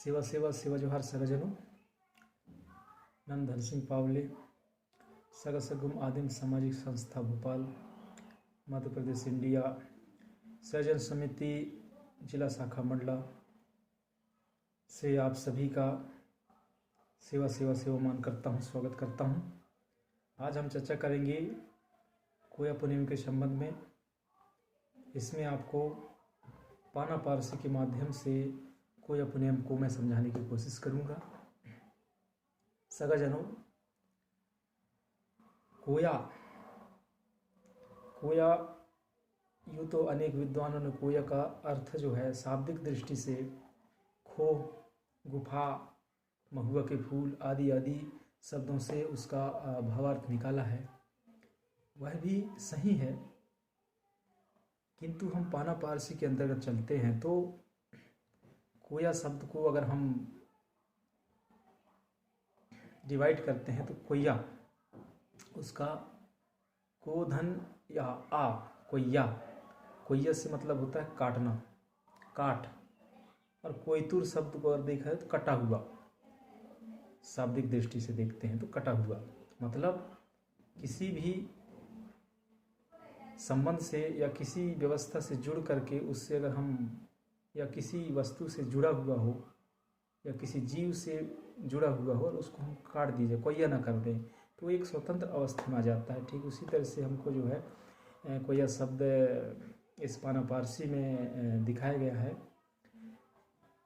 सेवा सेवा सेवा जोहार सगजनों। नंद धन सिंह पावले, सगसगुम आदिम सामाजिक संस्था भोपाल, मध्य प्रदेश इंडिया, सृजन समिति जिला शाखा मंडला से आप सभी का सेवा सेवा सेवामान करता हूँ, स्वागत करता हूँ। आज हम चर्चा करेंगे कोया पुनेम के संबंध में। इसमें आपको पाना पारसी के माध्यम से कोया पुनेम को मैं समझाने की कोशिश करूँगा। सगाजनों, कोया यूँ तो अनेक विद्वानों ने कोया का अर्थ जो है शाब्दिक दृष्टि से खो, गुफा, महुआ के फूल आदि आदि शब्दों से उसका भावार्थ निकाला है। वह भी सही है, किंतु हम पाना पारसी के अंतर्गत चलते हैं तो कोया शब्द को अगर हम डिवाइड करते हैं तो कोया, उसका कोधन या आ, कोया से मतलब होता है काटना, काट। और कोयतुर शब्द को अगर देखा है तो कटा हुआ, शाब्दिक दृष्टि से देखते हैं तो कटा हुआ मतलब किसी भी संबंध से या किसी व्यवस्था से जुड़ करके उससे अगर हम या किसी वस्तु से जुड़ा हुआ हो या किसी जीव से जुड़ा हुआ हो और उसको हम काट दीजिए, कोया ना कर दें, तो एक स्वतंत्र अवस्था में आ जाता है। ठीक उसी तरह से हमको जो है कोया शब्द इस पाना पारसी में दिखाया गया है।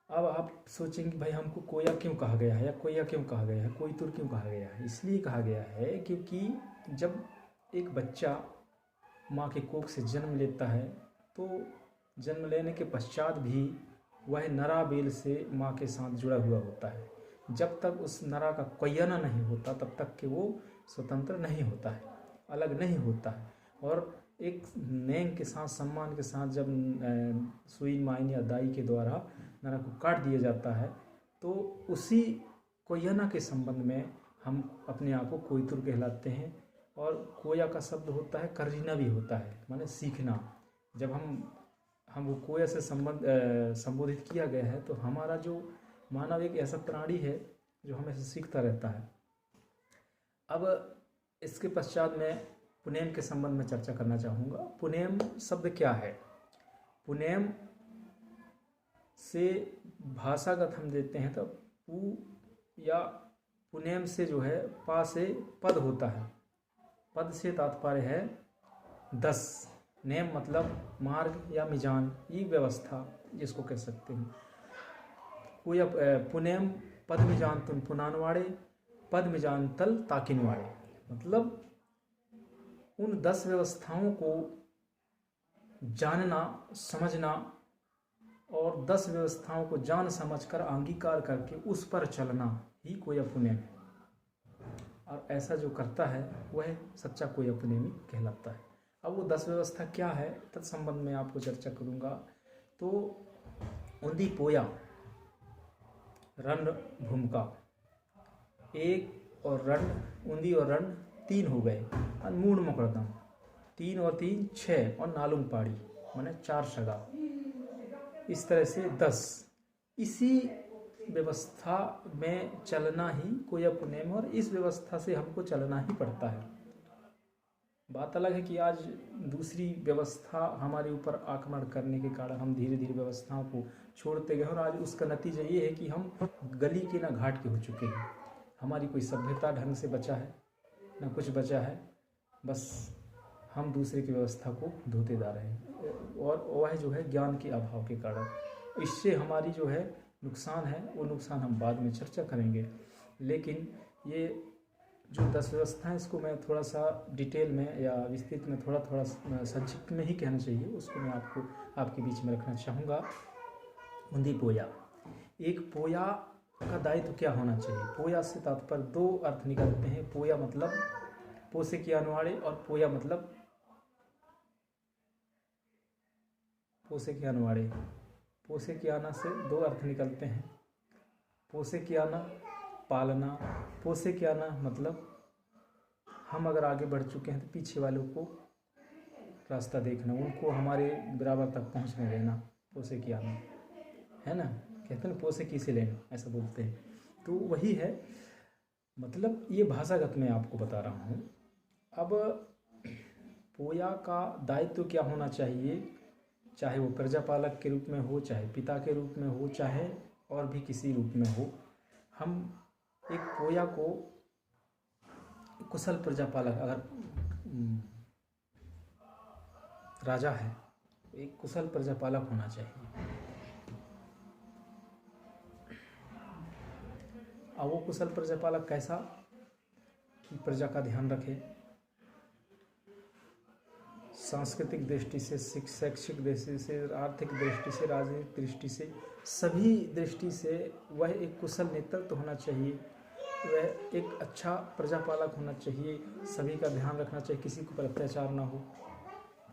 अब आप सोचेंगे भाई हमको कोया क्यों कहा गया है या कोया क्यों कहा गया है, कोयतुर क्यों कहा गया है। इसलिए कहा गया है क्योंकि जब एक बच्चा माँ के कोख से जन्म लेता है तो जन्म लेने के पश्चात भी वह नरा बेल से माँ के साथ जुड़ा हुआ होता है। जब तक उस नरा का कोयना नहीं होता तब तक कि वो स्वतंत्र नहीं होता है, अलग नहीं होता है। और एक नेम के साथ, सम्मान के साथ जब सुई माइन या दाई के द्वारा नरा को काट दिया जाता है तो उसी कोयना के संबंध में हम अपने आप को कोयतुर कहलाते हैं। और कोया का शब्द होता है करीना भी होता है, माने सीखना। जब हम वो कोया से संबोधित किया गया है तो हमारा जो मानव एक ऐसा प्राणी है जो हमेशा सीखता रहता है। अब इसके पश्चात मैं पुनेम के संबंध में चर्चा करना चाहूँगा। पुनेम शब्द क्या है? पुनेम से भाषागत हम देते हैं तो पू या पुनेम से जो है पा से पद होता है, पद से तात्पर्य है 10। नेम मतलब मार्ग या मिजान, ये व्यवस्था जिसको कह सकते हैं। कोया पुनेम पद मिजान तुम पुनानवाड़े, पद मिजान तल ताकिनवाड़े, मतलब उन 10 व्यवस्थाओं को जानना, समझना और 10 व्यवस्थाओं को जान समझकर अंगीकार करके उस पर चलना ही कोया पुनेम है। और ऐसा जो करता है वह सच्चा कोया पुनेमी कहलाता है। अब वो 10 व्यवस्था क्या है तत्संबंध में आपको चर्चा करूँगा। तो उन्दी पोया रंड भूमिका एक और रंड, उन्दी और रंड 3 हो गए। मूड मकड़दम 3 और 3 6 और नालुम पाड़ी माने 4 सगा, इस तरह से 10। इसी व्यवस्था में चलना ही कोया पुनेम, और इस व्यवस्था से हमको चलना ही पड़ता है। बात अलग है कि आज दूसरी व्यवस्था हमारे ऊपर आक्रमण करने के कारण हम धीरे धीरे व्यवस्थाओं को छोड़ते गए और आज उसका नतीजा ये है कि हम गली के ना घाट के हो चुके हैं। हमारी कोई सभ्यता ढंग से बचा है ना कुछ बचा है, बस हम दूसरे की व्यवस्था को धोते जा रहे हैं। और वह जो है ज्ञान के अभाव के कारण इससे हमारी जो है नुकसान है, वो नुकसान हम बाद में चर्चा करेंगे। लेकिन ये जो 10 व्यवस्था है इसको मैं थोड़ा सा डिटेल में या विस्तृत में थोड़ा संक्षिप्त में ही कहना चाहिए, उसको मैं आपके बीच में रखना चाहूँगा। उन्दी पोया, एक पोया का दायित्व क्या होना चाहिए? पोया से तात्पर्य 2 अर्थ निकलते हैं। पोया मतलब पोसे के अनुवाड़े और पोया मतलब पोसे के अनुवाड़े। पोसे के आना से 2 अर्थ निकलते हैं। पोसे के आना पालना, पोसे के आना मतलब हम अगर आगे बढ़ चुके हैं तो पीछे वालों को रास्ता देखना, उनको हमारे बराबर तक पहुंचने देना, पोसे के आना है ना। कहते हैं पोसे किसे लेना, ऐसा बोलते हैं। तो वही है, मतलब ये भाषागत मैं आपको बता रहा हूँ। अब पोया का दायित्व क्या होना चाहिए, चाहे वो प्रजापालक के रूप में हो, चाहे पिता के रूप में हो, चाहे और भी किसी रूप में हो, हम एक पोया को कुशल प्रजापालक, अगर राजा है एक कुशल प्रजापालक होना चाहिए। अब वो कुशल प्रजापालक कैसा, कि प्रजा का ध्यान रखे, सांस्कृतिक दृष्टि से, शैक्षिक दृष्टि से, आर्थिक दृष्टि से, राजनीतिक दृष्टि से, सभी दृष्टि से वह एक कुशल नेतृत्व होना चाहिए। वह एक अच्छा प्रजापालक होना चाहिए, सभी का ध्यान रखना चाहिए, किसी के ऊपर अत्याचार ना हो,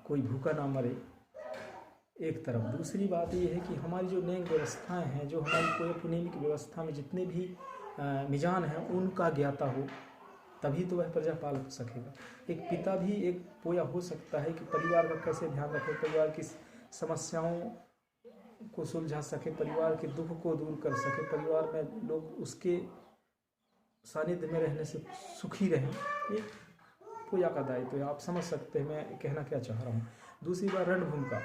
कोई भूखा ना मरे, एक तरफ। दूसरी बात ये है कि हमारी जो न्यायिक व्यवस्थाएं हैं, जो हमारी कोई पुनीमिक व्यवस्था में जितने भी मिजान हैं, उनका ज्ञाता हो, तभी तो वह प्रजापाल हो सकेगा। एक पिता भी एक पोया हो सकता है कि परिवार का कैसे ध्यान रखे, परिवार की समस्याओं को सुलझा सके, परिवार के दुख को दूर कर सके, परिवार में लोग उसके सानिध्य में रहने से सुखी रहें। ये पोया का दायित्व है, आप समझ सकते हैं मैं कहना क्या चाह रहा हूँ। दूसरी बात रणभूमिका,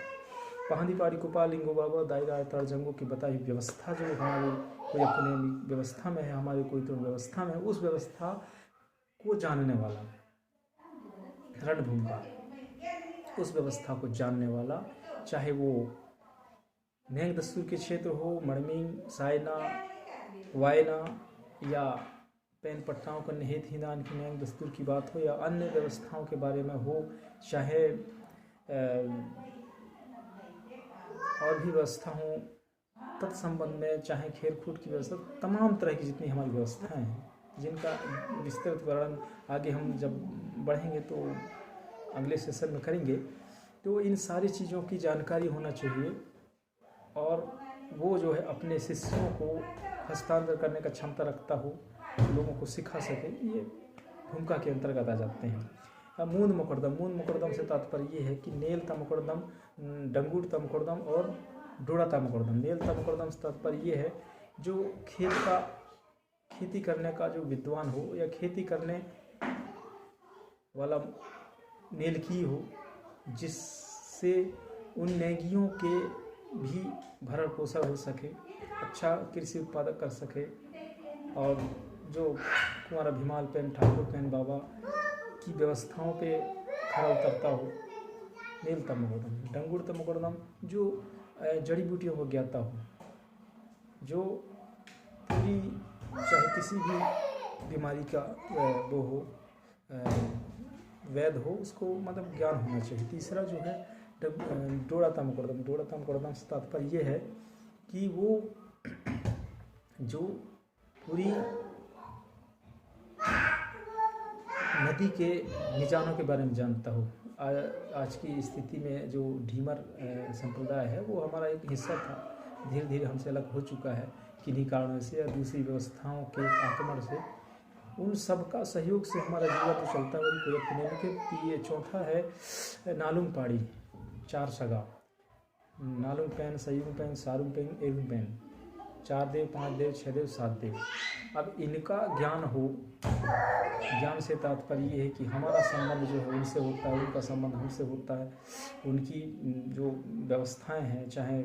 पहाड़ी पारी कुपा लिंगो बाबा दायरा तर्जंगों की बताई व्यवस्था जो हमारी कोई अपने व्यवस्था में है, हमारी कोई तो व्यवस्था में, उस व्यवस्था को जानने वाला रणभूमिका, उस व्यवस्था को जानने वाला, चाहे वो न्यायिक दस्तूर के क्षेत्र हो, मणमिंग, सायना, वायना, या पैन पट्टाओं का निहित हिंदान की न्यायिक दस्तूर की बात हो, या अन्य व्यवस्थाओं के बारे में हो, चाहे और भी व्यवस्था हो तत्संबंध में, चाहे खेलकूद की व्यवस्था, तमाम तरह की जितनी हमारी व्यवस्थाएं हैं, जिनका विस्तृत वर्णन आगे हम जब बढ़ेंगे तो अगले सेशन में करेंगे। तो इन सारी चीज़ों की जानकारी होना चाहिए, और वो जो है अपने शिष्यों को हस्तांतर करने का क्षमता रखता हो, लोगों को सिखा सके, ये भूमिका के अंतर्गत आ जाते हैं। अब मूंद मुकरदम से तात्पर्य ये है कि नेल तमुकरदम, डंगूर तमुकरदम और डोड़ा तमुकरदम। नेल तमुकरदम से तात्पर्य ये है जो खेती करने का जो विद्वान हो, या खेती करने वाला नेलकी हो, जिससे उन नेगियों के भी भरण पोषण हो सके, अच्छा कृषि उत्पादक कर सके, और जो कुंवर भीमाल पेन ठाकुर पेन बाबा की व्यवस्थाओं पे खरा उतरता हो, नील तमुकरदम। डंगूर तमुकरदम जो जड़ी बूटियों को ज्ञाता हो, जो पूरी चाहे किसी भी बीमारी का वो हो, वैध हो, उसको मतलब ज्ञान होना चाहिए। तीसरा जो है डोड़ा तमुकरदम से तात्पर्य ये है कि वो जो पूरी नदी के निजानों के बारे में जानता हो। आज की स्थिति में जो ढीमर संप्रदाय है वो हमारा एक हिस्सा था, धीरे धीरे हमसे अलग हो चुका है किन्हीं कारणों से या दूसरी व्यवस्थाओं के आक्रमण से। उन सब का सहयोग से हमारा जीवन तो चलता है। कोई अपने के ये चौथा है नालुंग पाड़ी, 4 सगा, नालुंग pan, सयुंग pan, Sarung pan, एरुंग pan, 4 देव, 5 देव, 6 देव, 7 देव। अब इनका ज्ञान हो, ज्ञान से तात्पर्य ये है कि हमारा संबंध जो है उनसे होता है, उनका संबंध हमसे होता है। उनकी जो व्यवस्थाएं हैं, चाहे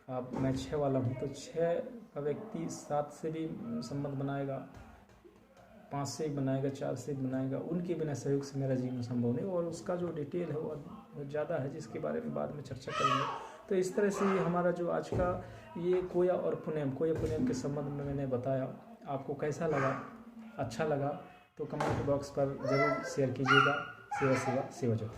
आप मैं 6 वाला हूँ तो 6 का व्यक्ति 7 से भी संबंध बनाएगा, 5 से भी बनाएगा, 4 से भी बनाएगा। उनके बिना सहयोग से मेरा जीवन संभव नहीं, और उसका जो डिटेल है वो ज़्यादा है, जिसके बारे में बाद में चर्चा करेंगे। तो इस तरह से हमारा जो आज का ये कोया और पुनेम के संबंध में मैंने बताया। आपको कैसा लगा? अच्छा लगा तो कमेंट बॉक्स पर ज़रूर शेयर कीजिएगा। सेवा सेवा सेवा जो।